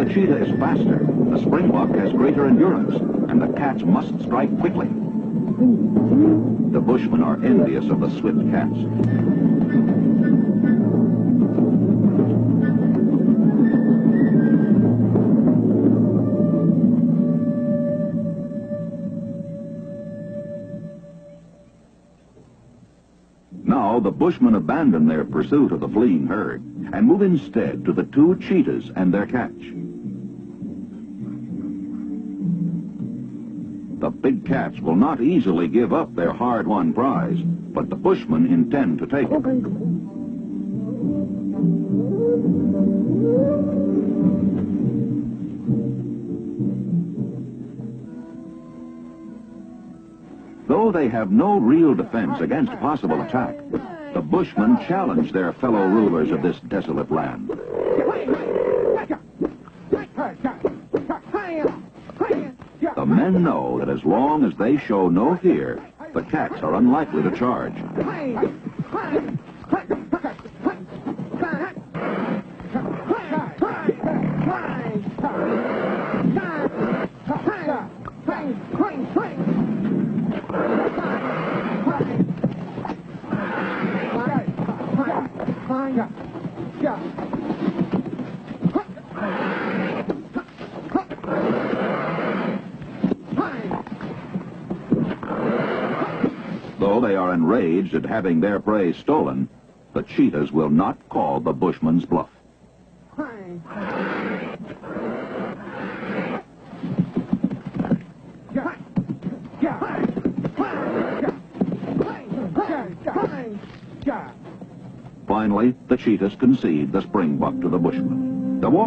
the cheetah is faster, the springbok has greater endurance, and the cats must strike quickly. The bushmen are envious of the swift cats. Now the bushmen abandon their pursuit of the fleeing herd and move instead to the two cheetahs and their catch. The big cats will not easily give up their hard-won prize, but the bushmen intend to take it. Though they have no real defense against possible attack, the bushmen challenge their fellow rulers of this desolate land. The men know that as long as they show no fear, the cats are unlikely to charge. Though they are enraged at having their prey stolen, the cheetahs will not call the bushman's bluff. Finally, the cheetahs concede the springbok to the bushmen. The war